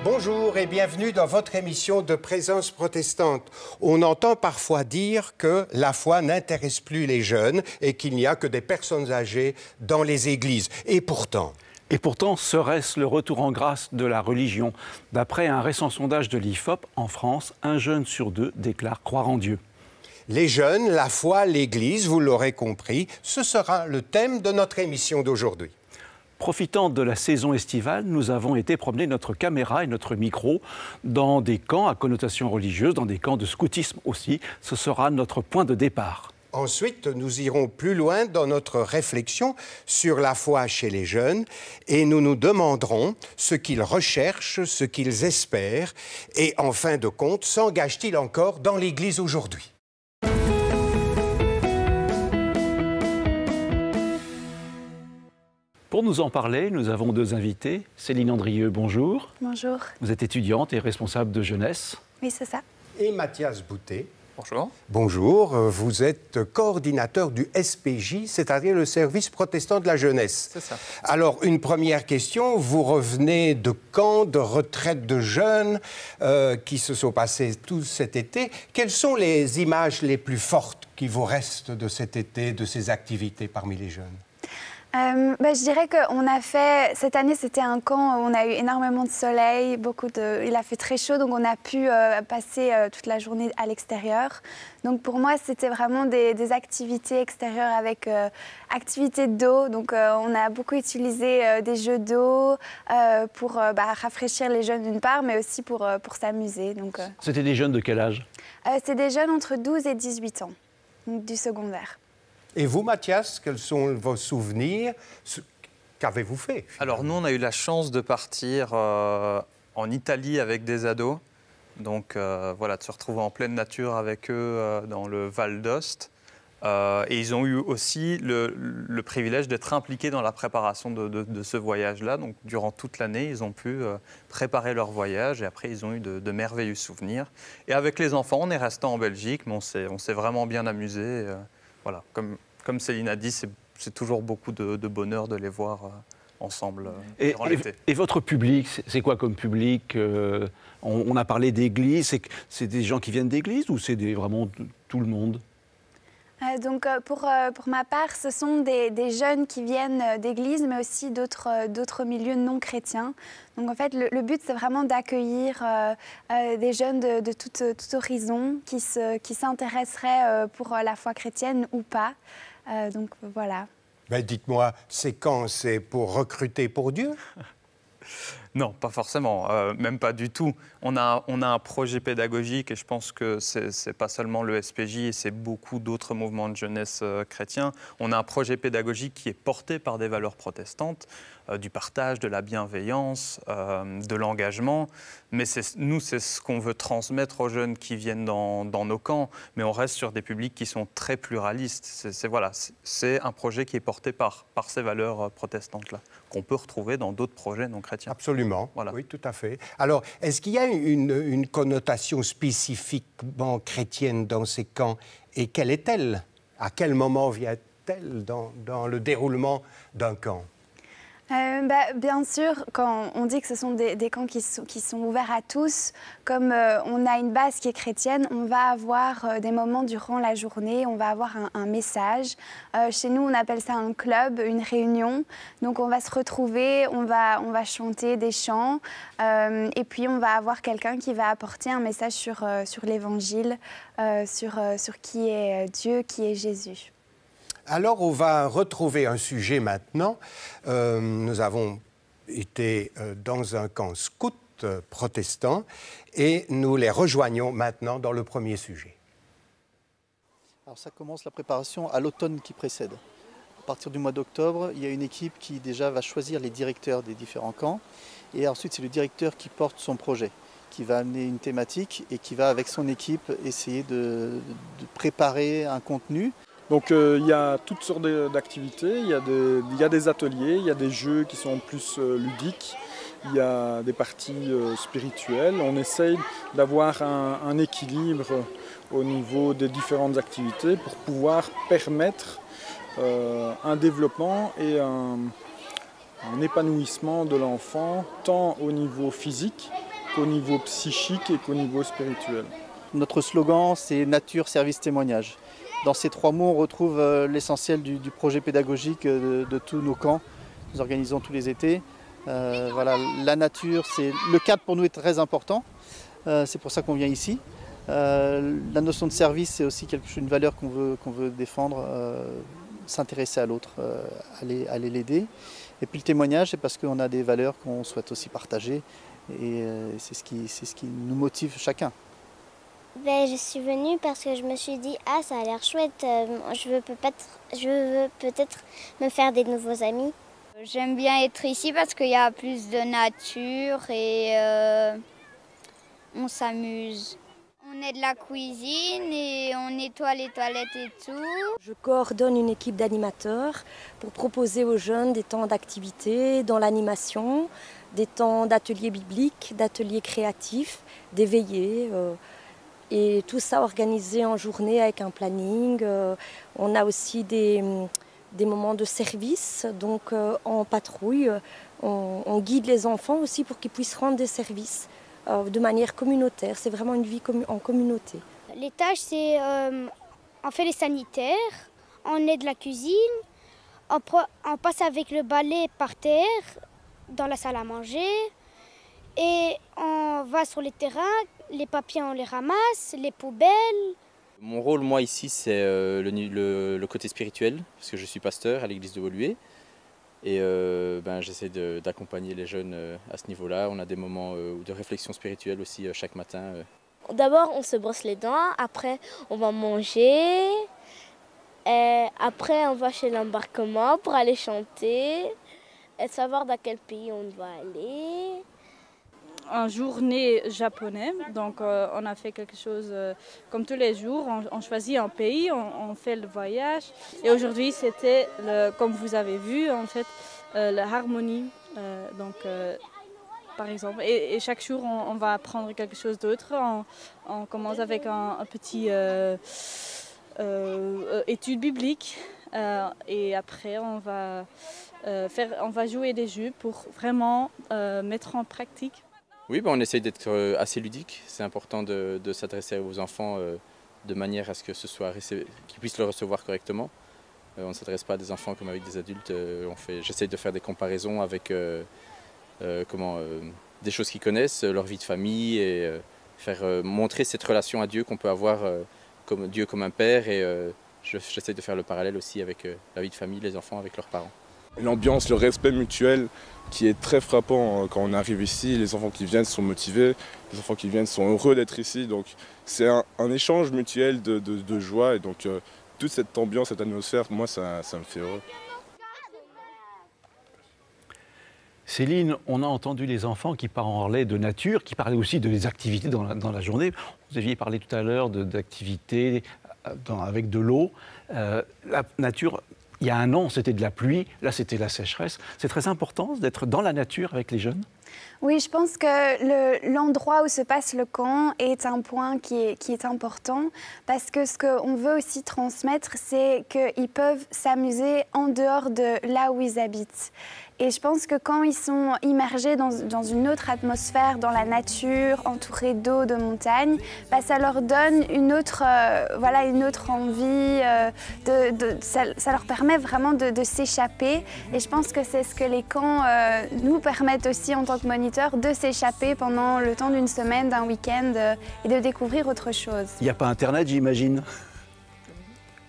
Bonjour et bienvenue dans votre émission de Présence protestante. On entend parfois dire que la foi n'intéresse plus les jeunes et qu'il n'y a que des personnes âgées dans les églises. Et pourtant, serait-ce le retour en grâce de la religion? D'après un récent sondage de l'IFOP, en France, 1 jeune sur 2 déclare croire en Dieu. les jeunes, la foi, l'Église, vous l'aurez compris, ce sera le thème de notre émission d'aujourd'hui. Profitant de la saison estivale, nous avons été promener notre caméra et notre micro dans des camps à connotation religieuse, dans des camps de scoutisme aussi. Ce sera notre point de départ. Ensuite, nous irons plus loin dans notre réflexion sur la foi chez les jeunes et nous nous demanderons ce qu'ils recherchent, ce qu'ils espèrent et, en fin de compte, s'engagent-ils encore dans l'Église aujourd'hui? Pour nous en parler, nous avons 2 invités. Céline Andrieux, bonjour. Bonjour. Vous êtes étudiante et responsable de jeunesse. Oui, c'est ça. Et Mathias Boutet. Bonjour. Bonjour, vous êtes coordinateur du SPJ, c'est-à-dire le service protestant de la jeunesse. C'est ça. Alors, une première question, vous revenez de camps, de retraites de jeunes qui se sont passés tout cet été. Quelles sont les images les plus fortes qui vous restent de cet été, de ces activités parmi les jeunes? Je dirais qu'on a fait, cette année c'était un camp où on a eu énormément de soleil, il a fait très chaud, donc on a pu passer toute la journée à l'extérieur. Donc pour moi c'était vraiment des activités extérieures avec activités d'eau, donc on a beaucoup utilisé des jeux d'eau pour rafraîchir les jeunes d'une part, mais aussi pour s'amuser. C'était des jeunes de quel âge? C'est des jeunes entre 12 et 18 ans, donc du secondaire. Et vous, Mathias, quels sont vos souvenirs? Qu'avez-vous fait? Alors nous, on a eu la chance de partir en Italie avec des ados. Donc voilà, de se retrouver en pleine nature avec eux dans le Val d'Ost. Et ils ont eu aussi le privilège d'être impliqués dans la préparation de ce voyage-là. Donc durant toute l'année, ils ont pu préparer leur voyage et après, ils ont eu de merveilleux souvenirs. Et avec les enfants, on est resté en Belgique, mais on s'est vraiment bien amusé. Voilà, comme Céline a dit, c'est toujours beaucoup de bonheur de les voir ensemble durant l'été. Et votre public, c'est quoi comme public? On a parlé d'église, c'est des gens qui viennent d'église ou c'est vraiment tout le monde? Pour ma part, ce sont des jeunes qui viennent d'église, mais aussi d'autres milieux non chrétiens. Donc en fait, le but, c'est vraiment d'accueillir des jeunes de tout horizon qui s'intéresseraient pour la foi chrétienne ou pas. Donc voilà. Dites-moi, c'est quand? C'est pour recruter pour Dieu? Non, pas forcément, même pas du tout. On a un projet pédagogique et je pense que c'est pas seulement le SPJ, c'est beaucoup d'autres mouvements de jeunesse chrétiens. On a un projet pédagogique qui est porté par des valeurs protestantes, du partage, de la bienveillance, de l'engagement. Mais nous, c'est ce qu'on veut transmettre aux jeunes qui viennent dans nos camps. Mais on reste sur des publics qui sont très pluralistes. C'est un projet qui est porté par ces valeurs protestantes-là, qu'on peut retrouver dans d'autres projets non chrétiens. Absolument, voilà. Oui, tout à fait. Alors, est-ce qu'il y a une connotation spécifiquement chrétienne dans ces camps? Et quelle est-elle? À quel moment vient-elle dans le déroulement d'un camp? Bien sûr, quand on dit que ce sont des camps qui sont ouverts à tous, comme on a une base qui est chrétienne, on va avoir des moments durant la journée, on va avoir un message. Chez nous, on appelle ça un club, une réunion. Donc on va se retrouver, on va chanter des chants et puis on va avoir quelqu'un qui va apporter un message sur l'Évangile, sur qui est Dieu, qui est Jésus. Alors, on va retrouver un sujet maintenant. Nous avons été dans un camp scout protestant et nous les rejoignons maintenant dans le premier sujet. Alors ça commence la préparation à l'automne qui précède. À partir du mois d'octobre, il y a une équipe qui déjà va choisir les directeurs des différents camps. Et ensuite, c'est le directeur qui porte son projet, qui va amener une thématique et qui va, avec son équipe, essayer de préparer un contenu. Donc il y a toutes sortes d'activités, il y a des ateliers, il y a des jeux qui sont plus ludiques, il y a des parties spirituelles. On essaye d'avoir un équilibre au niveau des différentes activités pour pouvoir permettre un développement et un épanouissement de l'enfant, tant au niveau physique qu'au niveau psychique et qu'au niveau spirituel. Notre slogan, c'est nature, service, témoignage. Dans ces 3 mots, on retrouve l'essentiel du projet pédagogique de tous nos camps. Nous organisons tous les étés. Voilà, la nature, le cadre pour nous est très important. C'est pour ça qu'on vient ici. La notion de service, c'est aussi une valeur qu'on veut défendre, s'intéresser à l'autre, aller l'aider. Et puis le témoignage, c'est parce qu'on a des valeurs qu'on souhaite aussi partager. Et c'est ce qui nous motive chacun. Ben, je suis venue parce que je me suis dit « Ah, ça a l'air chouette, je veux peut-être me faire des nouveaux amis. » J'aime bien être ici parce qu'il y a plus de nature et on s'amuse. On est de la cuisine et on nettoie les toilettes et tout. Je coordonne une équipe d'animateurs pour proposer aux jeunes des temps d'activité dans l'animation, des temps d'ateliers bibliques, d'ateliers créatifs, des veillées. Et tout ça organisé en journée avec un planning. On a aussi des moments de service, donc en patrouille. On guide les enfants aussi pour qu'ils puissent rendre des services de manière communautaire. C'est vraiment une vie en communauté. Les tâches, c'est on fait les sanitaires, on aide la cuisine, on passe avec le balai par terre dans la salle à manger et on va sur les terrains. Les papiers, on les ramasse, les poubelles. Mon rôle, moi, ici, c'est le côté spirituel, parce que je suis pasteur à l'église de Woluwe. Et j'essaie d'accompagner les jeunes à ce niveau-là. On a des moments de réflexion spirituelle aussi chaque matin. D'abord, on se brosse les dents, après, on va manger. Et après, on va chez l'embarquement pour aller chanter et savoir dans quel pays on va aller. En journée japonais, donc on a fait quelque chose comme tous les jours, on choisit un pays, on fait le voyage et aujourd'hui c'était, comme vous avez vu en fait, la harmonie, par exemple, et chaque jour on va apprendre quelque chose d'autre, on commence avec un petit étude biblique et après on va jouer des jeux pour vraiment mettre en pratique. Oui, on essaye d'être assez ludique. C'est important de s'adresser aux enfants de manière à ce que qu'ils puissent le recevoir correctement. On ne s'adresse pas à des enfants comme avec des adultes. J'essaye de faire des comparaisons avec des choses qu'ils connaissent, leur vie de famille et montrer cette relation à Dieu qu'on peut avoir comme Dieu comme un père. Et j'essaie de faire le parallèle aussi avec la vie de famille, les enfants avec leurs parents. L'ambiance, le respect mutuel qui est très frappant quand on arrive ici. Les enfants qui viennent sont motivés, les enfants qui viennent sont heureux d'être ici. Donc c'est un échange mutuel de joie et donc toute cette ambiance, cette atmosphère, moi ça me fait heureux. Céline, on a entendu les enfants qui parlaient de nature, qui parlaient aussi de les activités dans la journée. Vous aviez parlé tout à l'heure d'activités avec de l'eau. La nature... Il y a un an, c'était de la pluie, là c'était la sécheresse. C'est très important d'être dans la nature avec les jeunes. Oui, je pense que l'endroit où se passe le camp est un point qui est important parce que ce qu'on veut aussi transmettre, c'est qu'ils peuvent s'amuser en dehors de là où ils habitent. Et je pense que quand ils sont immergés dans une autre atmosphère, dans la nature, entourés d'eau, de montagne, ça leur donne une autre envie, ça leur permet vraiment de s'échapper. Et je pense que c'est ce que les camps nous permettent aussi en tant que moniteurs, de s'échapper pendant le temps d'une semaine, d'un week-end et de découvrir autre chose. Il n'y a pas Internet, j'imagine?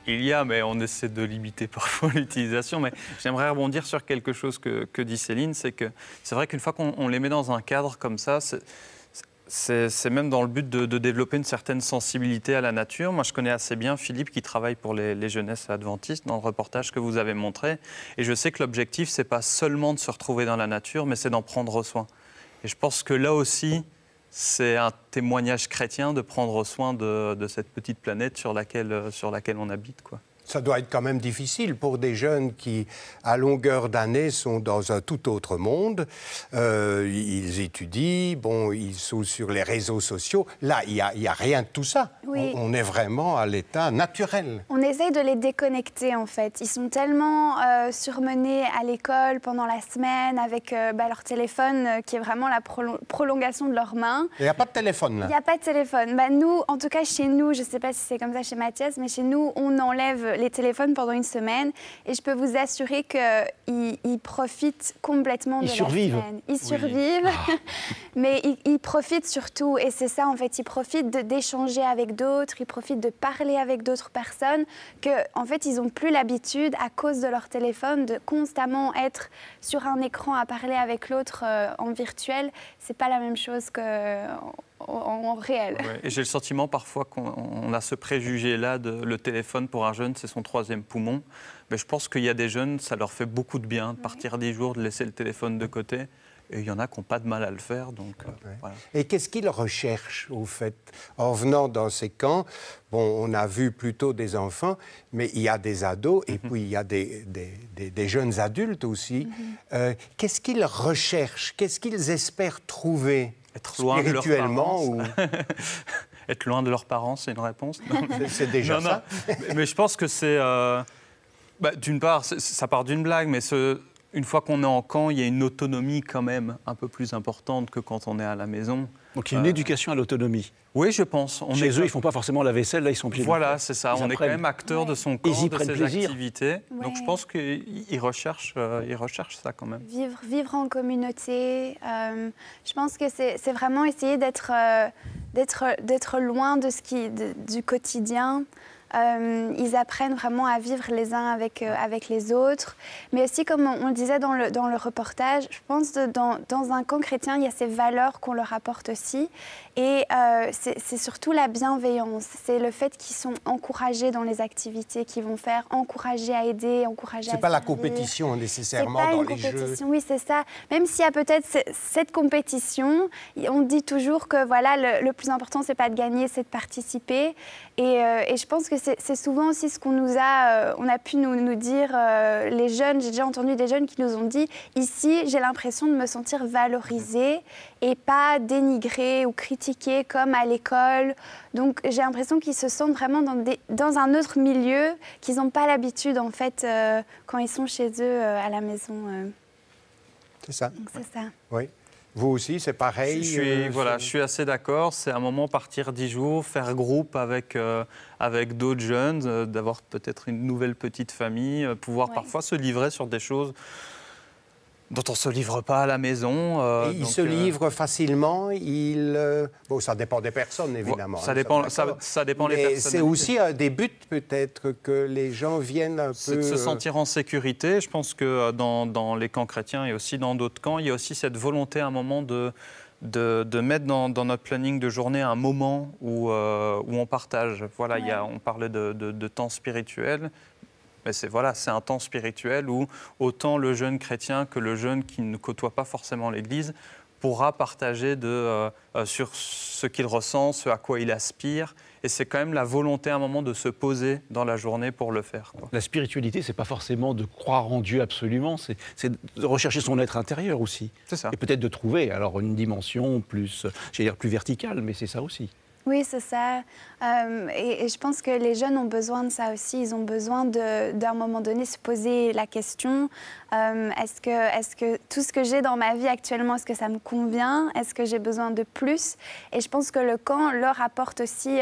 Il y a, mais on essaie de limiter parfois l'utilisation. Mais j'aimerais rebondir sur quelque chose que dit Céline, c'est que c'est vrai qu'une fois qu'on les met dans un cadre comme ça, c'est même dans le but de développer une certaine sensibilité à la nature. Moi, je connais assez bien Philippe qui travaille pour les jeunesses adventistes dans le reportage que vous avez montré. Et je sais que l'objectif, c'est pas seulement de se retrouver dans la nature, mais c'est d'en prendre soin. Et je pense que là aussi, c'est un témoignage chrétien de prendre soin de cette petite planète sur laquelle on habite, quoi. Ça doit être quand même difficile pour des jeunes qui, à longueur d'année, sont dans un tout autre monde. Ils étudient, bon, ils sont sur les réseaux sociaux. Là, il y a rien de tout ça. Oui. On est vraiment à l'état naturel. On essaye de les déconnecter, en fait. Ils sont tellement surmenés à l'école pendant la semaine avec leur téléphone qui est vraiment la prolongation de leurs mains. Il n'y a pas de téléphone, là? Il n'y a pas de téléphone. Nous, en tout cas chez nous, je ne sais pas si c'est comme ça chez Mathias, mais chez nous, on enlève les téléphones pendant une semaine et je peux vous assurer qu'ils profitent complètement de la semaine. Ils survivent, mais ils profitent surtout. Et c'est ça, en fait, ils profitent d'échanger avec d'autres, ils profitent de parler avec d'autres personnes, qu'en fait, ils n'ont plus l'habitude, à cause de leur téléphone, de constamment être sur un écran à parler avec l'autre en virtuel. C'est pas la même chose qu'en réel. Ouais, et j'ai le sentiment parfois qu'on a ce préjugé-là de le téléphone pour un jeune, c'est son troisième poumon. Mais je pense qu'il y a des jeunes, ça leur fait beaucoup de bien de partir 10 jours, de laisser le téléphone de côté. Et il y en a qui n'ont pas de mal à le faire. Donc, voilà. Et qu'est-ce qu'ils recherchent, au fait? En venant dans ces camps, bon, on a vu plutôt des enfants, mais il y a des ados et puis il y a des jeunes adultes aussi. Qu'est-ce qu'ils recherchent? Qu'est-ce qu'ils espèrent trouver? Être loin spirituellement de leurs parents. Être loin de leurs parents, c'est une réponse. C'est déjà ça. Mais je pense que c'est... d'une part, ça part d'une blague, mais une fois qu'on est en camp, il y a une autonomie quand même un peu plus importante que quand on est à la maison. Donc il y a une éducation à l'autonomie. Oui, je pense. Chez eux, ils ne font pas forcément la vaisselle, là, ils sont obligés de le faire. Voilà, c'est ça. On est quand même acteur de son corps, de ses activités. Ouais. Donc je pense qu'ils recherchent ça quand même. Vivre en communauté. Je pense que c'est vraiment essayer d'être loin du quotidien. Ils apprennent vraiment à vivre les uns avec les autres. Mais aussi, comme on le disait dans le reportage, je pense que dans un camp chrétien, il y a ces valeurs qu'on leur apporte aussi. Et c'est surtout la bienveillance. C'est le fait qu'ils sont encouragés dans les activités qu'ils vont faire, encouragés à aider, encouragés à C'est pas la servir. compétition nécessairement dans les jeux. Oui, c'est ça. Même s'il y a peut-être cette compétition, on dit toujours que voilà, le plus important, c'est pas de gagner, c'est de participer. Et je pense que c'est souvent aussi ce qu'on nous a, on a pu nous dire, les jeunes, j'ai déjà entendu des jeunes qui nous ont dit, ici, j'ai l'impression de me sentir valorisée et pas dénigrée ou critiquée comme à l'école. Donc j'ai l'impression qu'ils se sentent vraiment dans un autre milieu qu'ils n'ont pas l'habitude, en fait, quand ils sont chez eux à la maison. C'est ça. Donc c'est ça. Oui. Vous aussi, c'est pareil? Je suis assez d'accord. C'est un moment partir 10 jours, faire groupe avec d'autres jeunes, d'avoir peut-être une nouvelle petite famille, pouvoir parfois se livrer sur des choses dont on ne se livre pas à la maison. Ils se livrent facilement. Bon, ça dépend des personnes, évidemment. Ça dépend des personnes. C'est aussi un des buts, peut-être, que les gens viennent un peu... C'est de se sentir en sécurité. Je pense que dans les camps chrétiens et aussi dans d'autres camps, il y a aussi cette volonté à un moment de mettre dans notre planning de journée un moment où on partage. Voilà, on parlait de temps spirituel. Mais c'est un temps spirituel où autant le jeune chrétien que le jeune qui ne côtoie pas forcément l'Église pourra partager sur ce qu'il ressent, ce à quoi il aspire. Et c'est quand même la volonté à un moment de se poser dans la journée pour le faire. La spiritualité, c'est pas forcément de croire en Dieu absolument, c'est de rechercher son être intérieur aussi. C'est ça. Et peut-être de trouver alors une dimension plus verticale, mais c'est ça aussi. Oui, c'est ça. Et je pense que les jeunes ont besoin de ça aussi. Ils ont besoin d'un moment donné se poser la question, est-ce que tout ce que j'ai dans ma vie actuellement, est-ce que ça me convient? Est-ce que j'ai besoin de plus? Et je pense que le camp leur apporte aussi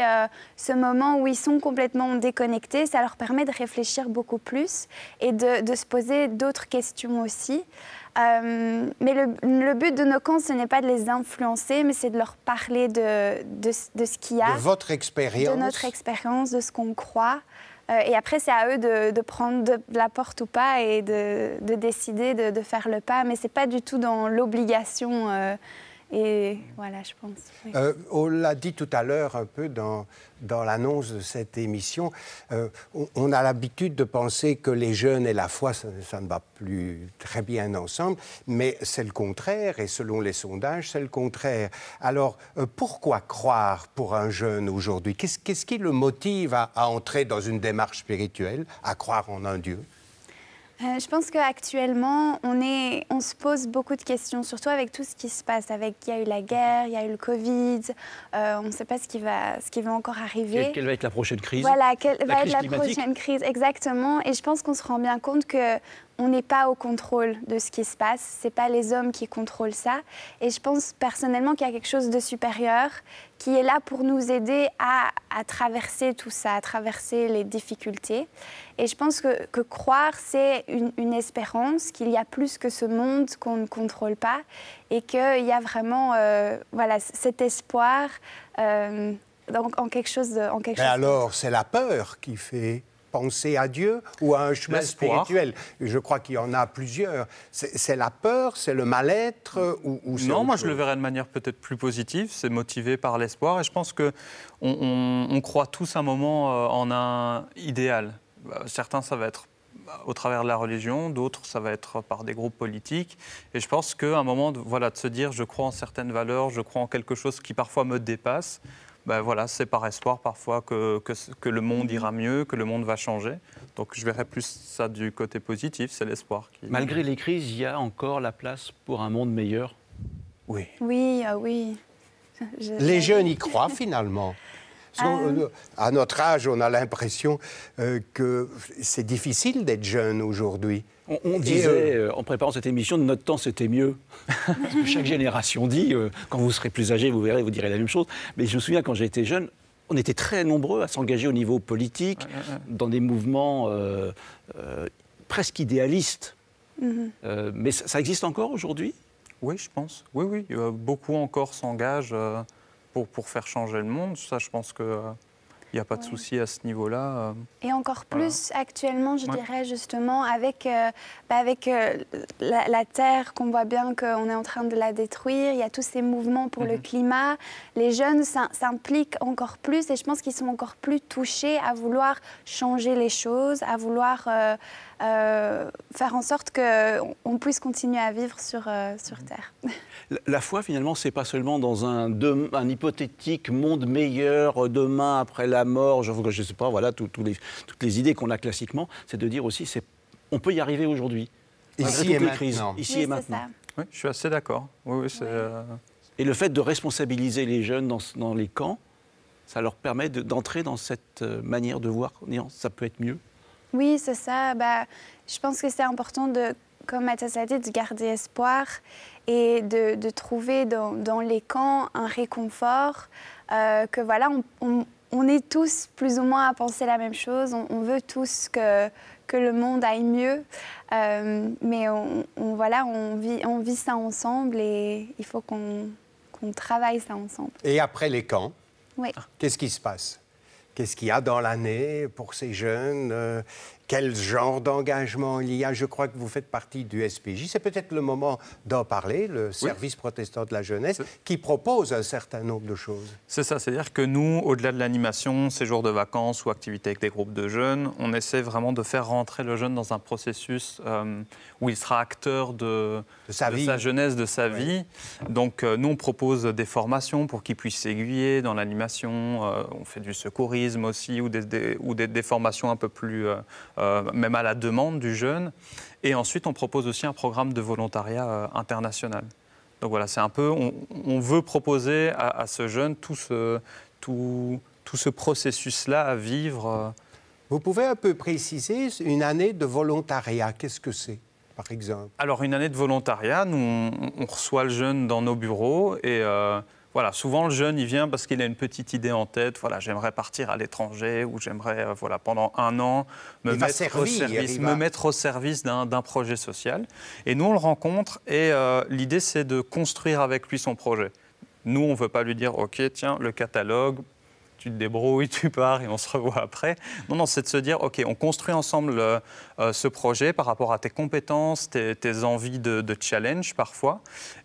ce moment où ils sont complètement déconnectés. Ça leur permet de réfléchir beaucoup plus et de se poser d'autres questions aussi. Mais le but de nos camps, ce n'est pas de les influencer, mais c'est de leur parler de ce qu'il y a. De votre expérience. De notre expérience, de ce qu'on croit. Et après, c'est à eux de prendre de la porte ou pas et de décider de faire le pas. Mais ce n'est pas du tout dans l'obligation Et voilà, je pense. Oui. On l'a dit tout à l'heure un peu dans l'annonce de cette émission, on a l'habitude de penser que les jeunes et la foi, ça ne va plus très bien ensemble, mais c'est le contraire, et selon les sondages, c'est le contraire. Alors, pourquoi croire pour un jeune aujourd'hui? Qu'est-ce qui le motive à entrer dans une démarche spirituelle, à croire en un Dieu? Je pense qu'actuellement, on se pose beaucoup de questions, surtout avec tout ce qui se passe. Il y a eu la guerre, il y a eu le Covid, on ne sait pas ce qui va encore arriver. Quelle va être la prochaine crise? Voilà, quelle va être la prochaine crise, exactement. Et je pense qu'on se rend bien compte qu'on n'est pas au contrôle de ce qui se passe. Ce n'est pas les hommes qui contrôlent ça. Et je pense personnellement qu'il y a quelque chose de supérieur qui est là pour nous aider à traverser tout ça, à traverser les difficultés. Et je pense que croire, c'est une espérance, qu'il y a plus que ce monde qu'on ne contrôle pas et qu'il y a vraiment voilà, cet espoir en quelque chose. Mais alors, c'est la peur qui fait penser à Dieu ou à un chemin spirituel? Je crois qu'il y en a plusieurs. C'est la peur, c'est le mal-être ou Non, moi je le verrais de manière peut-être plus positive. C'est motivé par l'espoir et je pense qu'on croit tous un moment en un idéal. Certains, ça va être au travers de la religion, d'autres, ça va être par des groupes politiques. Et je pense qu'à un moment, de se dire je crois en certaines valeurs, je crois en quelque chose qui parfois me dépasse, voilà, c'est par espoir parfois que le monde ira mieux, que le monde va changer. Donc je verrais plus ça du côté positif, c'est l'espoir. Malgré les crises, il y a encore la place pour un monde meilleur? Oui. Oui, oui. Les jeunes y croient finalement. À notre âge, on a l'impression que c'est difficile d'être jeune aujourd'hui. On disait, en préparant cette émission, de notre temps, c'était mieux. Parce que chaque génération dit, quand vous serez plus âgé, vous verrez, vous direz la même chose. Mais je me souviens, quand j'étais jeune, on était très nombreux à s'engager au niveau politique, dans des mouvements presque idéalistes. Mais ça existe encore aujourd'hui? Oui, je pense. Oui. Beaucoup encore s'engagent pour faire changer le monde. Ça, je pense qu'il n'y a pas de souci à ce niveau-là. Et encore plus actuellement, je dirais justement, avec la Terre, qu'on voit bien qu'on est en train de la détruire, il y a tous ces mouvements pour le climat. Les jeunes s'impliquent encore plus et je pense qu'ils sont encore plus touchés à vouloir changer les choses, à vouloir faire en sorte qu'on puisse continuer à vivre sur Terre. La foi, finalement, c'est pas seulement dans un hypothétique monde meilleur, demain, après la mort, je ne sais pas, voilà, toutes les idées qu'on a classiquement, c'est de dire aussi, on peut y arriver aujourd'hui. Ici et maintenant. Ici et maintenant. Oui, je suis assez d'accord. Et le fait de responsabiliser les jeunes dans les camps, ça leur permet d'entrer dans cette manière de voir, ça peut être mieux. Oui, c'est ça. Je pense que c'est important, comme Mathias l'a dit, de garder espoir et de trouver dans les camps un réconfort, que voilà, on est tous plus ou moins à penser la même chose, on veut tous que le monde aille mieux, mais on vit ça ensemble et il faut qu'on travaille ça ensemble. Et après les camps, oui. Qu'est-ce qui se passe? Qu'est-ce qu'il y a dans l'année pour ces jeunes? Quel genre d'engagement il y a? Je crois que vous faites partie du SPJ. C'est peut-être le moment d'en parler, le service protestant de la jeunesse, qui propose un certain nombre de choses. C'est ça, c'est-à-dire que nous, au-delà de l'animation, séjours de vacances ou activités avec des groupes de jeunes, on essaie vraiment de faire rentrer le jeune dans un processus où il sera acteur de sa jeunesse, de sa vie. Donc nous, on propose des formations pour qu'il puisse s'aiguiller dans l'animation. On fait du secourisme aussi ou des formations un peu plus... même à la demande du jeune. Et ensuite, on propose aussi un programme de volontariat international. Donc voilà, c'est un peu... On veut proposer à ce jeune tout ce processus-là à vivre. Vous pouvez un peu préciser une année de volontariat, qu'est-ce que c'est, par exemple? Alors, une année de volontariat, nous, on reçoit le jeune dans nos bureaux et... Voilà, souvent le jeune, il vient parce qu'il a une petite idée en tête. Voilà, j'aimerais partir à l'étranger ou j'aimerais, pendant un an, me mettre au service d'un projet social. Et nous, on le rencontre et l'idée, c'est de construire avec lui son projet. Nous, on ne veut pas lui dire, OK, tiens, le catalogue, tu te débrouilles, tu pars et on se revoit après. Non, c'est de se dire, OK, on construit ensemble ce projet par rapport à tes compétences, tes envies de challenge parfois.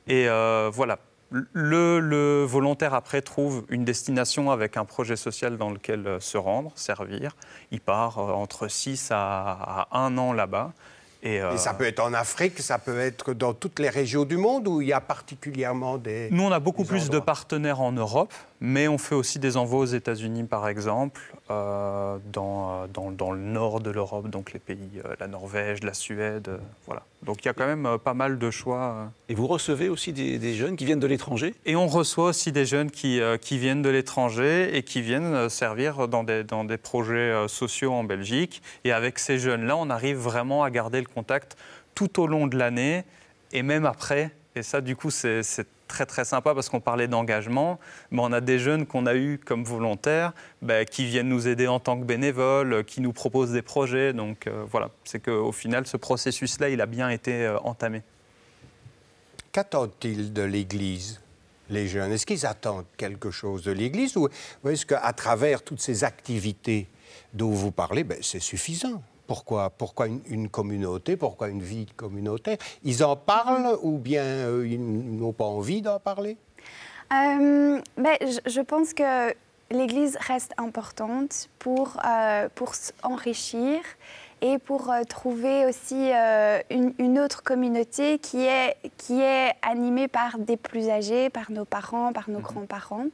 Et voilà. Le volontaire, après, trouve une destination avec un projet social dans lequel se rendre, servir. Il part entre 6 à 1 an là-bas. Et ça peut être en Afrique, ça peut être dans toutes les régions du monde où il y a particulièrement des... Nous, on a beaucoup plus de partenaires en Europe, mais on fait aussi des envois aux États-Unis, par exemple, dans le nord de l'Europe, donc les pays, la Norvège, la Suède, voilà. Donc il y a quand même pas mal de choix. Et vous recevez aussi des jeunes qui viennent de l'étranger? Et on reçoit aussi des jeunes qui viennent de l'étranger et qui viennent servir dans des projets sociaux en Belgique. Et avec ces jeunes-là, on arrive vraiment à garder le contact tout au long de l'année et même après. Et ça, du coup, c'est très très sympa parce qu'on parlait d'engagement, mais on a des jeunes qu'on a eus comme volontaires qui viennent nous aider en tant que bénévoles, qui nous proposent des projets. Donc voilà, c'est qu'au final, ce processus-là, il a bien été entamé. Qu'attendent-ils de l'Église, les jeunes? Est-ce qu'ils attendent quelque chose de l'Église ou est-ce qu'à travers toutes ces activités dont vous parlez, c'est suffisant? Pourquoi une communauté? Pourquoi une vie communautaire? Ils en parlent ou bien ils n'ont pas envie d'en parler? Je pense que l'Église reste importante pour s'enrichir et pour trouver aussi une autre communauté qui est animée par des plus âgés, par nos parents, par nos grands-parents.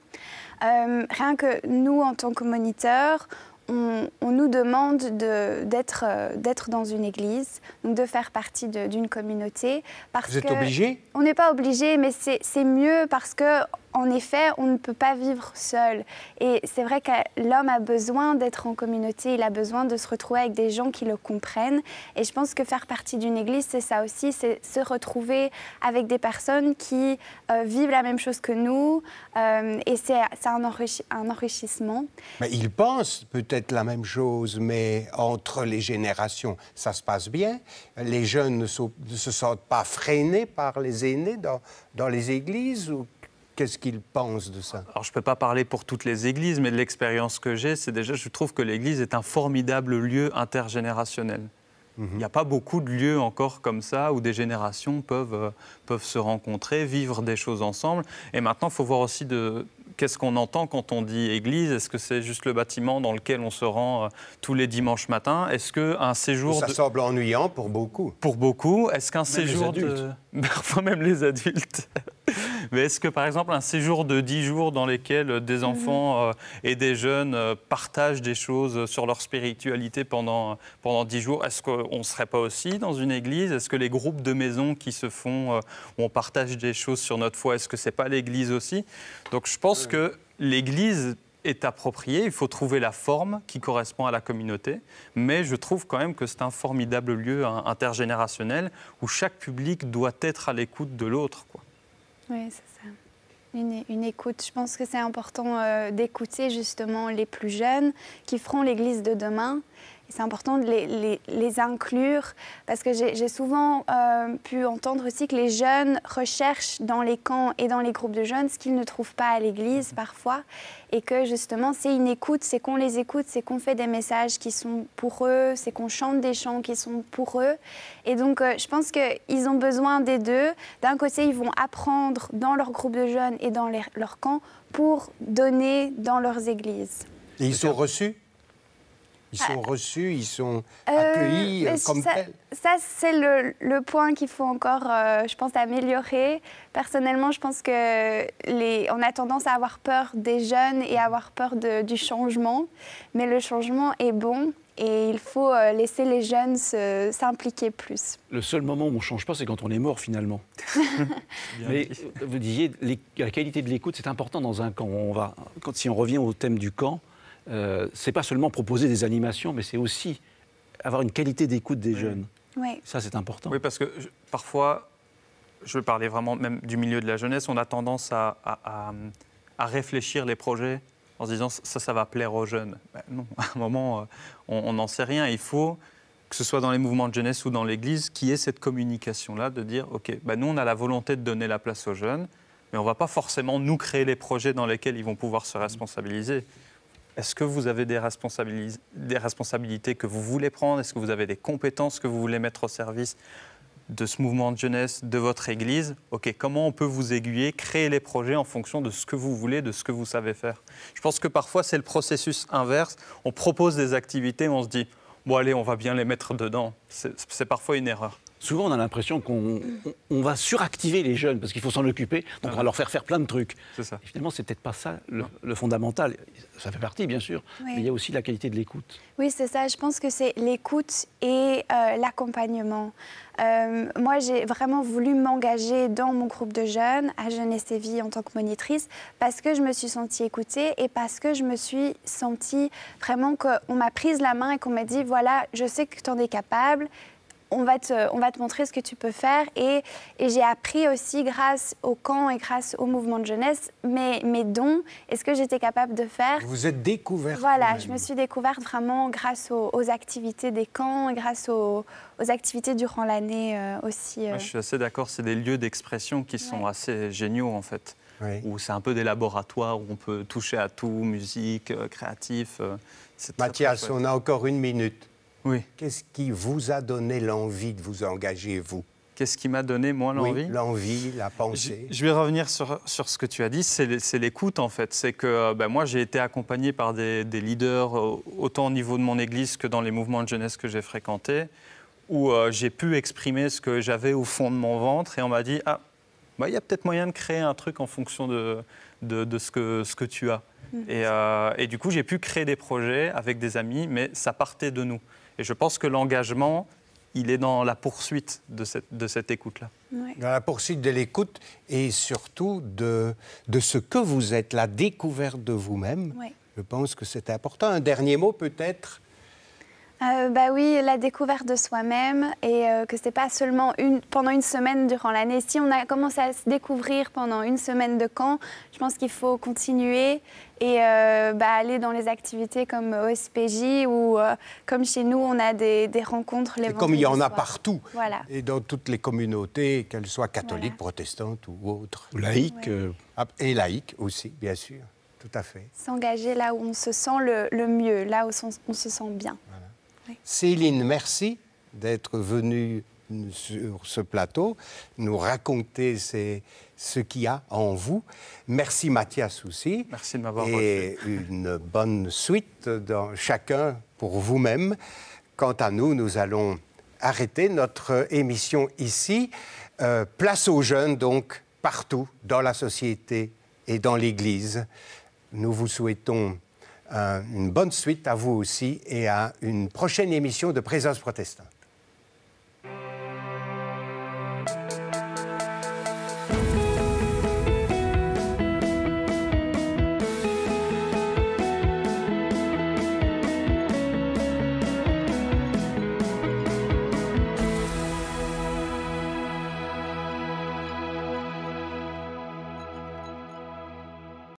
Rien que nous, en tant que moniteurs, on nous demande d'être dans une église, donc de faire partie d'une communauté. Vous êtes obligé? On n'est pas obligé, mais c'est mieux parce que, en effet, on ne peut pas vivre seul. Et c'est vrai que l'homme a besoin d'être en communauté, il a besoin de se retrouver avec des gens qui le comprennent. Et je pense que faire partie d'une église, c'est ça aussi, c'est se retrouver avec des personnes qui vivent la même chose que nous. Et c'est un enrichissement. Mais ils pensent peut-être la même chose, mais entre les générations, ça se passe bien. Les jeunes ne se sentent pas freinés par les aînés dans les églises ou... Qu'est-ce qu'ils pensent de ça? Alors, je ne peux pas parler pour toutes les églises, mais de l'expérience que j'ai, c'est déjà, je trouve que l'église est un formidable lieu intergénérationnel. Il n'y a pas beaucoup de lieux encore comme ça où des générations peuvent se rencontrer, vivre des choses ensemble. Et maintenant, il faut voir aussi qu'est-ce qu'on entend quand on dit église. Est-ce que c'est juste le bâtiment dans lequel on se rend tous les dimanches matins? Est-ce qu'un séjour... Ça semble ennuyant pour beaucoup. Pour beaucoup. Est-ce qu'un séjour de... Parfois même les adultes. Mais est-ce que, par exemple, un séjour de 10 jours dans lesquels des enfants et des jeunes partagent des choses sur leur spiritualité pendant 10 jours, est-ce qu'on ne serait pas aussi dans une église? Est-ce que les groupes de maison qui se font, où on partage des choses sur notre foi, est-ce que ce n'est pas l'église aussi? Donc je pense que l'église est appropriée, il faut trouver la forme qui correspond à la communauté, mais je trouve quand même que c'est un formidable lieu intergénérationnel où chaque public doit être à l'écoute de l'autre, quoi. Oui, c'est ça. Une écoute. Je pense que c'est important d'écouter justement les plus jeunes qui feront l'Église de demain. Et c'est important de les inclure parce que j'ai souvent pu entendre aussi que les jeunes recherchent dans les camps et dans les groupes de jeunes ce qu'ils ne trouvent pas à l'église parfois et que justement c'est une écoute, c'est qu'on les écoute, c'est qu'on fait des messages qui sont pour eux, c'est qu'on chante des chants qui sont pour eux. Et donc je pense qu'ils ont besoin des deux. D'un côté, ils vont apprendre dans leur groupe de jeunes et dans leur camp pour donner dans leurs églises. Et ils sont reçus? Ils sont reçus, ils sont accueillis comme tels. Ça, c'est le point qu'il faut encore, je pense, améliorer. Personnellement, je pense qu'on a tendance à avoir peur des jeunes et à avoir peur du changement. Mais le changement est bon et il faut laisser les jeunes s'impliquer plus. Le seul moment où on ne change pas, c'est quand on est mort, finalement. Mais vous disiez, la qualité de l'écoute, c'est important dans un camp. Si on revient au thème du camp, c'est pas seulement proposer des animations, mais c'est aussi avoir une qualité d'écoute des jeunes. Oui. Ça, c'est important. Oui, parce que parfois, je veux parler vraiment même du milieu de la jeunesse, on a tendance à réfléchir les projets en se disant ça va plaire aux jeunes. Ben non, à un moment, on n'en sait rien. Il faut que ce soit dans les mouvements de jeunesse ou dans l'Église, qu'il y ait cette communication-là de dire ok, ben nous, on a la volonté de donner la place aux jeunes, mais on ne va pas forcément nous créer les projets dans lesquels ils vont pouvoir se responsabiliser. Est-ce que vous avez des responsabilités que vous voulez prendre? Est-ce que vous avez des compétences que vous voulez mettre au service? de ce mouvement de jeunesse, de votre église. OK, comment on peut vous aiguiller, créer les projets en fonction de ce que vous voulez, de ce que vous savez faire. Je pense que parfois, c'est le processus inverse. On propose des activités, on se dit, bon allez, on va bien les mettre dedans. C'est parfois une erreur. Souvent, on a l'impression qu'on va suractiver les jeunes parce qu'il faut s'en occuper, donc on va leur faire plein de trucs. C'est ça. Et finalement, c'est peut-être pas ça le fondamental. Ça fait partie, bien sûr, Oui. mais il y a aussi la qualité de l'écoute. Oui, c'est ça. Je pense que c'est l'écoute et l'accompagnement. Moi, j'ai vraiment voulu m'engager dans mon groupe de jeunes à Jeunesse et Vie en tant que monitrice parce que je me suis sentie écoutée et parce que je me suis sentie vraiment qu'on m'a prise la main et qu'on m'a dit, voilà, je sais que tu en es capable. On va te montrer ce que tu peux faire. Et j'ai appris aussi, grâce au camp et grâce au mouvement de jeunesse, mes dons et ce que j'étais capable de faire. Vous êtes découverte. Voilà, je me suis découverte vraiment grâce aux activités des camps et grâce aux activités durant l'année aussi. Moi, je suis assez d'accord, c'est des lieux d'expression qui sont assez géniaux, en fait. Oui. Où c'est un peu des laboratoires où on peut toucher à tout, musique, créatif. C'est très, Mathias, très chouette. on a encore 1 minute. Oui. Qu'est-ce qui vous a donné l'envie de vous engager, vous? Qu'est-ce qui m'a donné, moi, l'envie? Oui, l'envie, la pensée. Je vais revenir sur ce que tu as dit, c'est l'écoute, en fait. C'est que moi, j'ai été accompagné par des leaders, autant au niveau de mon église que dans les mouvements de jeunesse que j'ai fréquentés, où j'ai pu exprimer ce que j'avais au fond de mon ventre, et on m'a dit, il y a peut-être moyen de créer un truc en fonction de ce que tu as. Et du coup, j'ai pu créer des projets avec des amis, mais ça partait de nous. Et je pense que l'engagement, il est dans la poursuite de cette écoute-là. Ouais. Dans la poursuite de l'écoute et surtout de ce que vous êtes, la découverte de vous-même. Ouais. Je pense que c'est important. Un dernier mot peut-être? Oui, la découverte de soi-même et que c'est pas seulement pendant une semaine durant l'année. Si on a commencé à se découvrir pendant une semaine de camp, je pense qu'il faut continuer et aller dans les activités comme OSPJ ou comme chez nous, on a des rencontres les vendredis Comme il y en a soirs. partout, Voilà. et dans toutes les communautés, qu'elles soient catholiques, protestantes ou autres. Laïque. Et laïques aussi, bien sûr, tout à fait. S'engager là où on se sent le mieux, là où on se sent bien. Céline, merci d'être venue sur ce plateau, nous raconter ce qu'il y a en vous. Merci Mathias aussi. Merci de m'avoir reçu. Et une bonne suite dans chacun pour vous-même. Quant à nous, nous allons arrêter notre émission ici. Place aux jeunes, donc, partout dans la société et dans l'Église. Nous vous souhaitons une bonne suite à vous aussi et à une prochaine émission de Présence protestante.